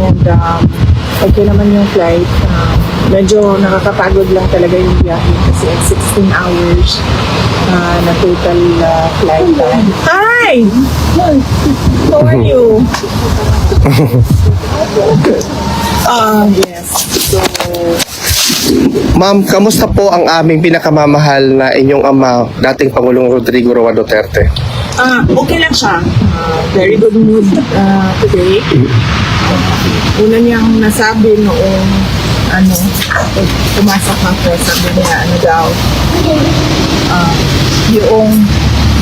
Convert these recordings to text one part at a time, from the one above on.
And okay naman yung flight. Medyo nakakapagod lang talaga yung biyahe kasi 16 hours na total flight time. Hi! How are you? Yes. So, Ma'am, kamusta po ang aming pinakamamahal na inyong ama, dating Pangulong Rodrigo Roa Duterte? okay lang siya. Very good mood today. Una niyang nasabi noong pumasok ako, sabi niya, yung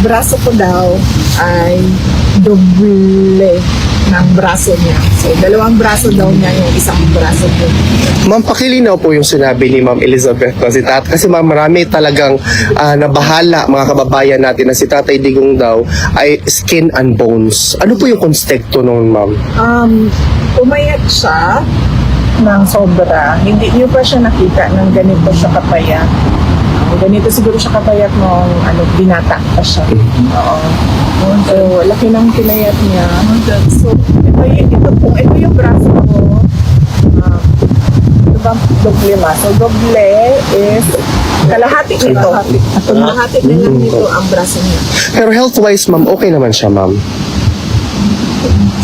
braso ko daw ay doble ng braso niya. So, dalawang braso daw niya yung isang braso ko. Ma'am, pakilinaw po yung sinabi ni Ma'am Elizabeth kasi ma'am, marami talagang nabahala mga kababayan natin na si Tatay Digong daw ay skin and bones. Ano po yung konsepto noon, ma'am? Umayat siya ng sobra. Hindi niyo pa siya nakita ng ganito siya kapayat. Ganito siguro siya kapayat nung binata pa siya. Oo. So, laki ng pinayat niya. So, ito yung braso ko. Ito ba doble ma? So, doble is kalahati nito. Kalahati na lang nito ang braso niya. Pero health-wise, ma'am, okay naman siya, ma'am.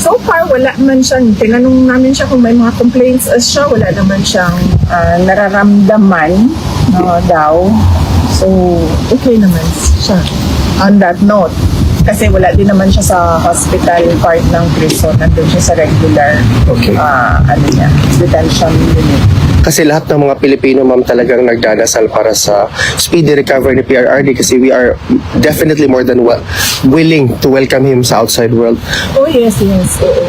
So far, wala naman siyang, tinanong namin siya kung may mga complaints siya, wala naman siyang nararamdaman daw. So, okay naman siya. On that note, kasi wala din naman siya sa hospital part ng prison, nandun siya sa regular detention unit. Kasi lahat ng mga Pilipino, ma'am, talagang nagdadasal para sa speedy recovery ni PRRD kasi we are definitely more than willing to welcome him sa outside world. Oh, yes. Oo.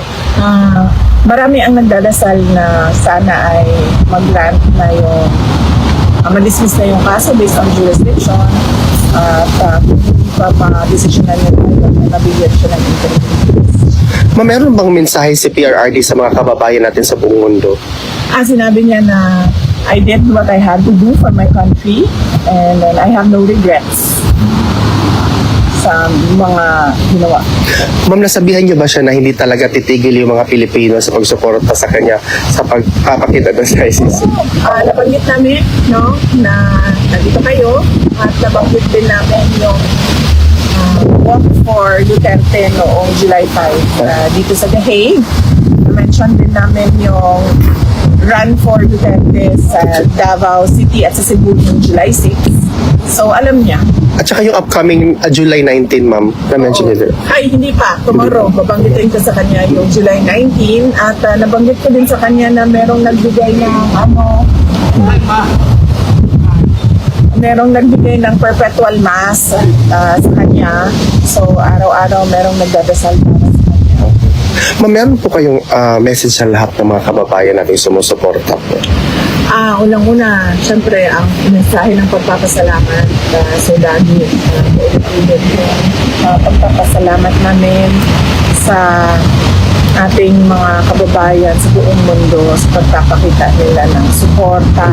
Marami ang nagdadasal na sana ay mag-grant na yung ma-dismiss na yung kaso based on jurisdiction at pa-decision na nila na nabigyan siya ng interim. Ma'am, meron bang mensahe si PRRD sa mga kababayan natin sa buong mundo? Sinabi niya na I did what I had to do for my country and then I have no regrets sa mga ginawa. Ma'am, nasabihan niyo ba siya na hindi talaga titigil yung mga Pilipino sa pagsuporta sa kanya sa pagpapakita ng ICC? Nabanggit namin na nandito kayo at nabanggit din namin yung walk for Duterte noong July 5 dito sa The Hague. Na-mention din namin yung run for Duterte sa Davao City at sa Cebu noong July 6. So, alam niya. At saka yung upcoming July 19, ma'am, na-mention niyo din. Ay, hindi pa. Tomorrow, babanggitin ko sa kanya yung July 19 at nabanggit ko din sa kanya na merong nagbigay ng merong nagbigay ng perpetual mass sa kanya. So, araw-araw merong nagdadasal para sa kanya. Ma'am, meron po kayong message sa lahat ng mga kababayan natin sumusuporta po? Unang-una, syempre, ang mensahe ng pagpapasalamat sa Daddy. Ulit-ulit yung pagpapasalamat namin sa ating mga kababayan sa buong mundo sa pagpapakita nila ng suporta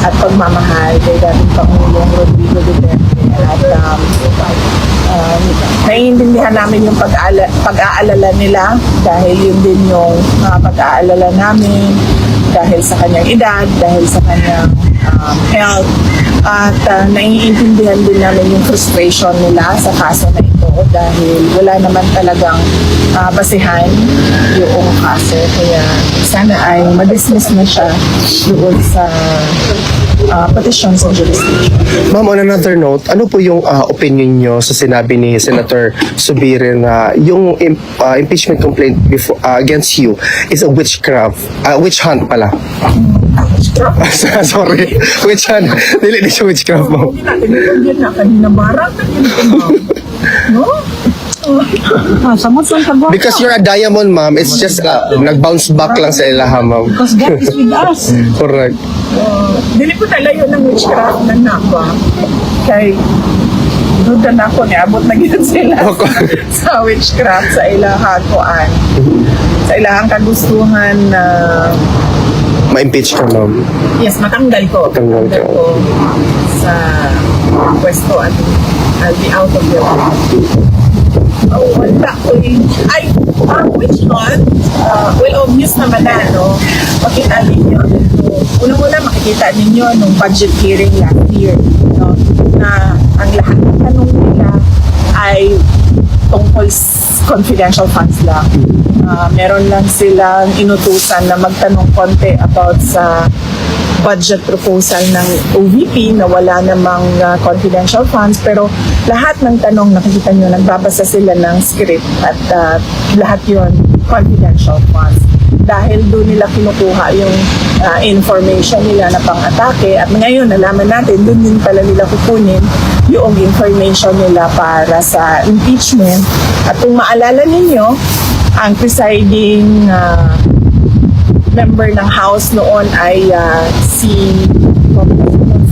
at pagmamahal kay dating Pangulong Rodrigo Duterte. At naiintindihan namin yung pag-aalala nila dahil yun din yung pag-aalala namin dahil sa kanyang edad, dahil sa kanyang health, at naiintindihan din namin yung frustration nila sa kaso na ito dahil wala naman talagang basihan yung kaso. Kaya sana ay ma-dismiss na siya doon sa petition sa jurisdiction. Ma'am, on another note, ano po yung opinion nyo sa sinabi ni Senator Zubiri na yung impeachment complaint against you is a witchcraft, witch hunt pala? Sorry, witch hunt. Dili siya witchcraft, ma'am. Hindi natin nilagyan na kanina barang na no? Samot lang kagwa. Because you're a diamond, ma'am, it's just nag-bounce back lang sa ilaha, ma'am. Because God is with us. Correct. Dili ko talayo ng witchcraft na napa. Kay duda na ako, niabot na gina sila sa witchcraft, sa ilahang kuan. Sa ilahang kagustuhan na ma-impeach ka, ma'am. yes, matanggal ko. Matanggal ka. ko sa pwesto at I'll be out of the wala ko ay Which one? Well, obvious naman na, no? Makita ninyo. Unang-una, makikita ninyo nung budget hearing last year, no? Na ang lahat ng tanong nila ay tungkol confidential funds lang. Meron lang silang inutusan na magtanong konti about sa budget proposal ng OVP na wala namang confidential funds, pero lahat ng tanong nakikita nyo, nagbabasa sila ng script at lahat yon confidential funds. Dahil doon nila kinukuha yung information nila na pang-atake at ngayon nalaman natin doon din pala nila kukunin yung information nila para sa impeachment. At kung maalala ninyo, ang presiding member ng House noon ay si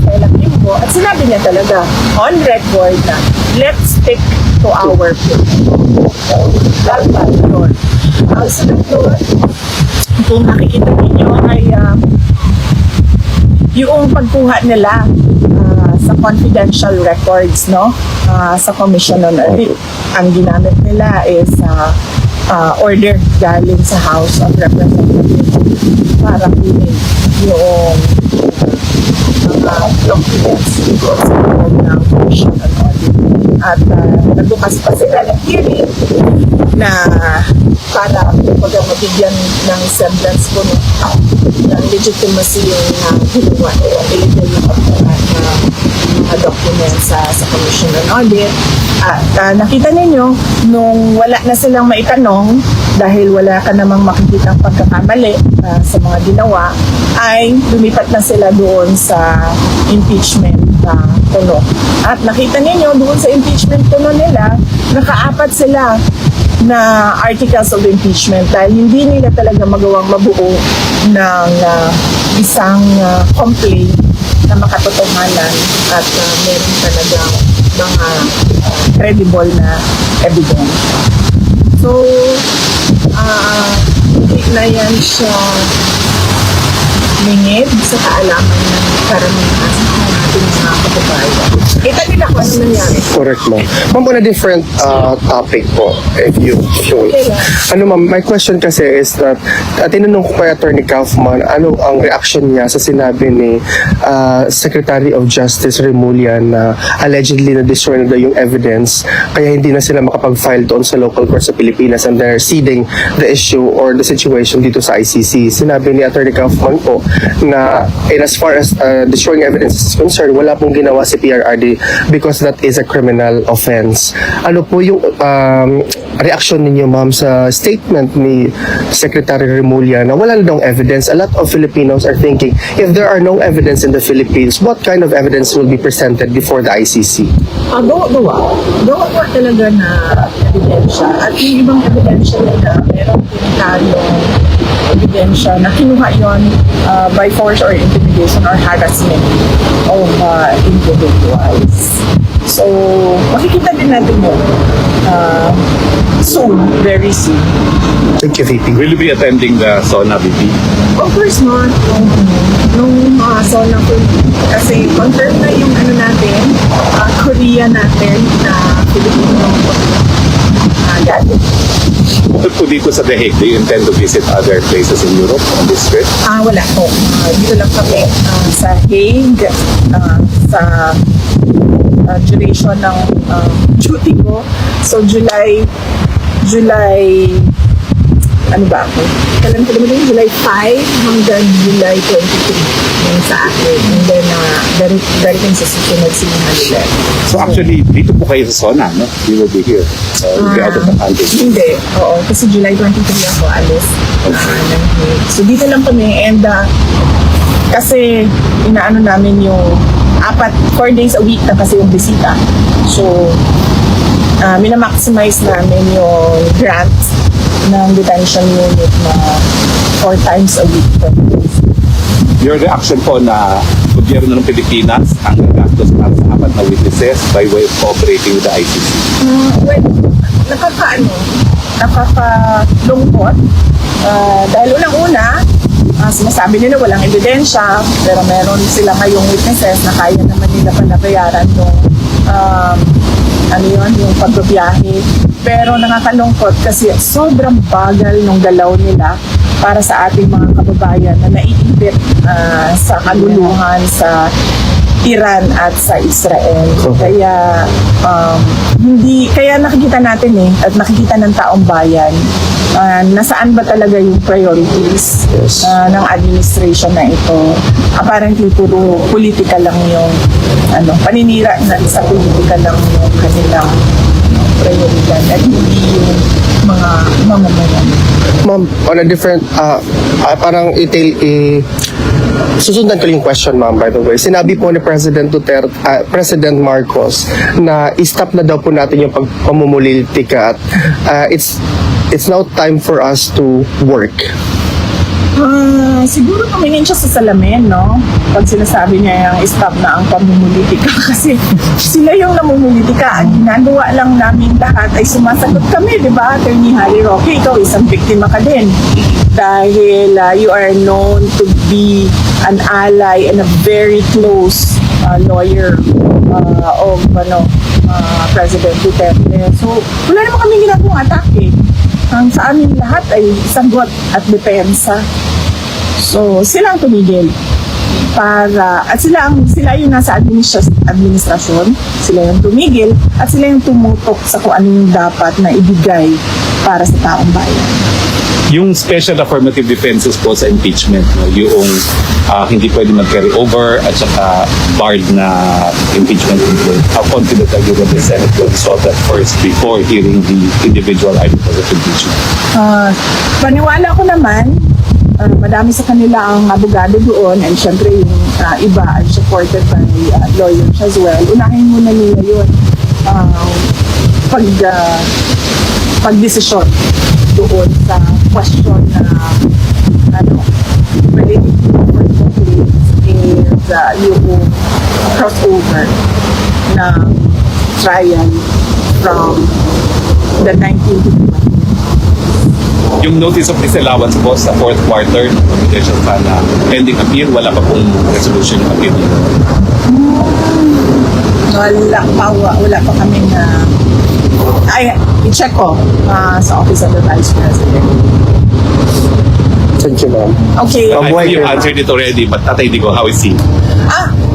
Stella Kimbo at sinabi niya talaga on record na let's stick to our plan. Dapat doon. Ang sunod doon, kung nakikita ninyo ay yung pagkuha nila sa confidential records, no? Sa Commission on Audit. Ang ginamit nila is order galing sa House of Representatives para kunin yung documents sa loob ng Commission on Audit. At nagbukas pa sila ng hearing na para mabigyan ng semblance ko ng legitimacy yung ginawa yung illegal yung pagkakat na mga documents sa Commission on Audit. At nakita ninyo, nung wala na silang maitanong, dahil wala ka namang makikitang pagkakamali sa mga ginawa, ay lumipat na sila doon sa impeachment puno. At nakita ninyo, doon sa impeachment puno nila, nakaapat sila na articles of impeachment dahil hindi nila talaga magawang mabuo ng isang complaint na makatotohanan at meron talagang mga credible na evidence. So, hindi na yan siya lingid sa kaalaman ng karamihan sa ating mga kababayan. Kita nila kung ano nangyari. Correct, ma'am. Ma'am, on a different topic po, if you will. Okay lang. Ano, ma'am, my question kasi is that, tinanong ko kay Attorney Kaufman, ano ang reaction niya sa sinabi ni Secretary of Justice Remulla na allegedly na-destroy na daw yung evidence, kaya hindi na sila makapag-file doon sa local court sa Pilipinas and they're ceding the issue or the situation dito sa ICC. Sinabi ni Attorney Kaufman po na as far as destroying evidence is concerned, wala pong ginawa si PRRD because that is a criminal offense. Ano po yung reaction ninyo, ma'am, sa statement ni Secretary Remulla na wala na daw evidence? A lot of Filipinos are thinking, if there are no evidence in the Philippines, what kind of evidence will be presented before the ICC? Gawa talaga na ebidensya. At yung ibang ebidensya nila, meron din tayong ebidensya na kinuha yon by force or intimidation or harassment of individuals. So, makikita din natin yun soon, very soon. Thank you, VP. Will you be attending the SONA, VP? Of course not. Nung SONA ko, kasi confirm na yung ano natin, Korea natin na Filipino galing. Bukod po dito sa The Hague, do you intend to visit other places in Europe on this trip? Wala po. Dito lang kami sa Hague, sa duration ng duty ko. So, July, ano ba ako? Kailan ko naman July 5 hanggang July 23 yung sa akin. And then, darating sa susunod si Manila. So actually, dito po kayo sa SONA, no? You will be here. You'll be out of the country. Hindi. Oo. Kasi July 23 ako alis. So, dito lang kami. And, kasi, inaano namin yung 4 days a week na kasi yung bisita. So, minamaximize namin yung grant ng detention unit na 4 times a week. Your reaction po na gobyerno ng Pilipinas ang gagastos para sa 4 na witnesses by way of cooperating with the ICC? Well, nakakalungkot. Dahil unang-una, sinasabi nila walang ebidensya, pero meron sila ngayong witnesses na kaya naman nila pala bayaran yung yung pagbabiyahe Pero nakakalungkot kasi sobrang bagal ng galaw nila para sa ating mga kababayan na naiipit sa kaluluhan sa Iran at sa Israel. Kaya kaya nakikita natin at nakikita ng taong bayan nasaan ba talaga yung priorities ng administration na ito. Apparently puro politika lang yung paninira na sa politika lang yung kanilang prioridad at hindi yung mga mamamayan. Ma'am, on a different, parang susundan ko yung question, ma'am, by the way. Sinabi po ni President President Marcos na i-stop na daw po natin yung pamumulitika at it's now time for us to work. Siguro tumingin siya sa salamin, no? Pag sinasabi niya yung stop na ang pamumulitika kasi sila yung namumulitika. Ang ginagawa lang namin lahat ay sumasagot kami, di ba? Attorney Harry Roque, ikaw isang biktima ka din. Dahil you are known to be an ally and a very close lawyer of President Duterte. So, wala naman kami ginagawang atake. Ang sa amin lahat ay sagot at depensa. So, sila ang tumigil at sila yung nasa administrasyon, sila yung tumigil at sila yung tumutok sa kung ano yung dapat na ibigay para sa taong bayan. Yung special affirmative defenses po sa impeachment, yung hindi pwede mag-carry over at saka barred na impeachment include. How confident are you that the Senate will resolve that first before hearing the individual articles of impeachment? Paniwala ko naman, madami sa kanila ang abogado doon and syempre yung iba ay supported by lawyers as well. Unahin muna nila yun pag-desisyon doon sa question na related to personal claims is yung crossover na trial from the 19th Yung notice of disallowance po sa fourth quarter ng confidential fund na pending appeal, wala pa pong resolution ng appeal. Wala pa kami na i-check ko sa Office of the Vice President. Thank you, ma'am. Okay. I think you answered it already, but Tatay Digo, how is he?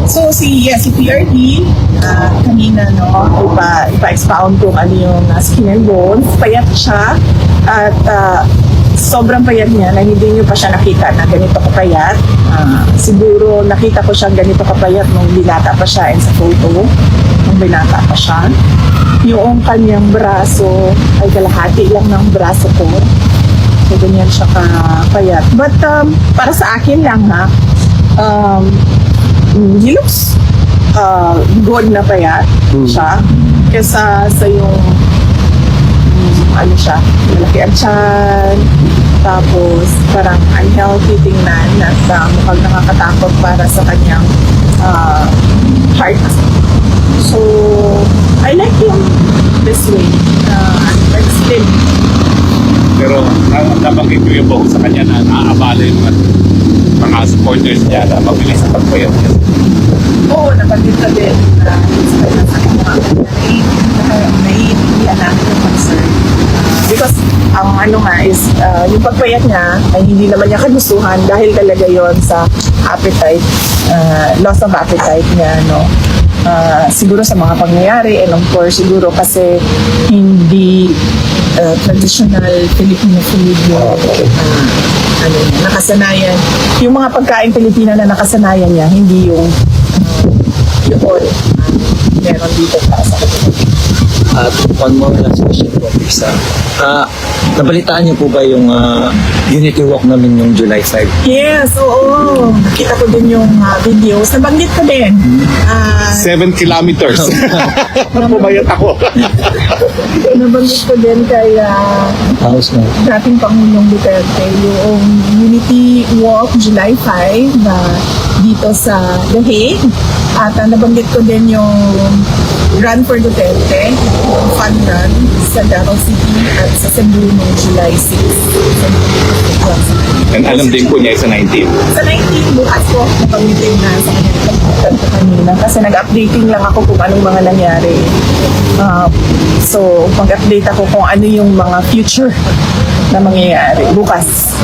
So si PRD, kanina ipa-expound kung ano yung skin and bones. Payat siya at sobrang payat niya na hindi niyo pa siya nakita na ganito kapayat. Siguro nakita ko siyang ganito kapayat nung binata pa siya and sa photo nung binata pa siya. Yung kanyang braso ay kalahati lang ng braso ko. So ganyan siya kapayat. But para sa akin lang he looks good na payat siya kesa sa yung malaki ang tiyan, tapos parang unhealthy tingnan at mukhang nakakatakot para sa kanyang heart. So I like him this way, like slim. Pero nabanggit ko yung buhok sa kanya na naaabala yung mga supporters niya na mabilis sa pagpayat niya. Oo, nabanggit ka din na sa kanya naiintindihan namin yung concern. Because ang is yung pagpayat niya ay hindi naman niya kagustuhan dahil talaga yon sa appetite, loss of appetite niya, no? Siguro sa mga pangyayari and of course siguro kasi hindi traditional Filipino food nakasanayan. Yung mga pagkain Pilipino na nakasanayan niya, hindi yung meron dito para sa kanila. At one more last question po, Lisa. Nabalitaan niyo po ba yung unity walk namin yung July 5? Yes, oo. Nakita ko din yung videos. Nabanggit ko din. 7 kilometers. Pumayat ako. Nabanggit ko din kay House na. dating Pangulong Duterte yung Unity Walk July 5 dito sa The Hague. At nabanggit ko din yung Run for Duterte, yung fun run sa Davao City at sa Cebu noong July 6. And alam din po niya sa 19. Sa 19, bukas po, napag-meeting na sa kanya kanina. Kasi nag-updating lang ako kung anong mga nangyari. So, mag-update ako kung ano yung mga future na mangyayari bukas.